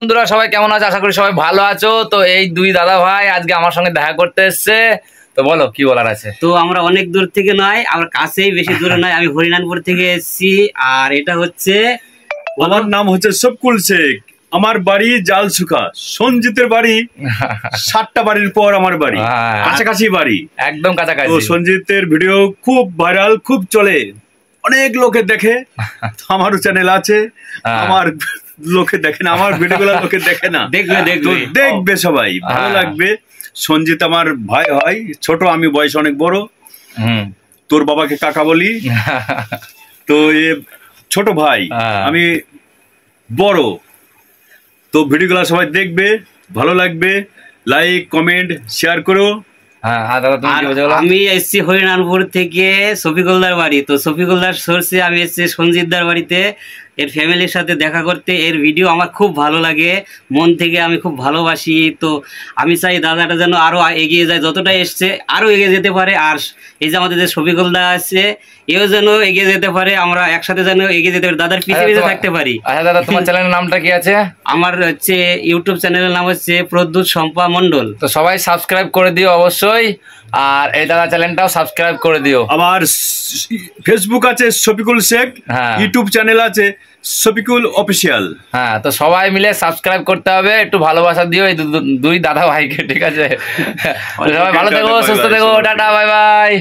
বন্ধুরা সবাই কেমন আছো? আশা করি সবাই ভালো আছো। তো এই দুই দাদা ভাই আজকে আমার সঙ্গে দেখা করতে এসছে। তো বলো কি বলার আছে। তো আমরা অনেক দূর থেকে নয়, আমরা কাছেই, বেশি দূরে নয়। আমি হরিনানপুর থেকে এসেছি। আর এটা হচ্ছে, আমার নাম হচ্ছে শফিকুল শেখ। আমার বাড়ি জালসুখা। সঞ্জিতের বাড়ি 7টা বাড়ির পর আমার বাড়ি, কাছাকাছি বাড়ি, একদম কাছাকাছি। তো সঞ্জিতের ভিডিও খুব ভাইরাল, খুব চলে, অনেক লোকে দেখে। আমারও চ্যানেল আছে, আমার লোকে দেখে না, আমার ভিডিওগুলো লোকে দেখে না। দেখবে সবাই, ভালো লাগবে। সঞ্জিত আমার ভাই হয়, ছোট, আমি বয়স অনেক বড়। তোর বাবাকে কাকা বলি। তো এ ছোট ভাই, আমি বড়। তো ভিডিওগুলো সবাই দেখবে, ভালো লাগবে। লাইক, কমেন্ট, শেয়ার করো। আমি এসেছি হরিনানপুর থেকে শফিকুলদার বাড়ি। তো শফিকুলদার সোর্সে আমি এসেছি সঞ্জিতদার বাড়িতে এর ফ্যামিলির সাথে দেখা করতে। এর ভিডিও আমার খুব ভালো লাগে, মন থেকে আমি খুব ভালোবাসি। তো আমি চাই দাদাটা যেন আরও এগিয়ে যায়, যতটা এসছে আরও এগিয়ে যেতে পারে। আর এই যে আমাদের যে শফিকুলদা আছে, এও যেন এগিয়ে যেতে পারে, আমরা একসাথে যেন এগিয়ে যেতে পারি, দাদার পিছিয়ে পিছিয়ে থাকতে পারি। আচ্ছা দাদা, তোমার চ্যানেলের নামটা কি আছে? আমার হচ্ছে ইউটিউব চ্যানেলের নাম হচ্ছে প্রদ্যুৎ শম্পা মণ্ডল। তো সবাই সাবস্ক্রাইব করে দিও অবশ্যই, আর এই দাদা চ্যানেলটাও সাবস্ক্রাইব করে দিও। আমার ফেসবুক আছে শফিকুল শেখ, ইউটিউব চ্যানেল আছে শফিকুল অফিসিয়াল। হ্যাঁ, তো সবাই মিলে সাবস্ক্রাইব করতে হবে, একটু ভালোবাসা দিও এই দুই দাদা ভাইকে, ঠিক আছে? সবাই ভালো থেকো, সুস্থ থেকো, টাটা, বাই বাই।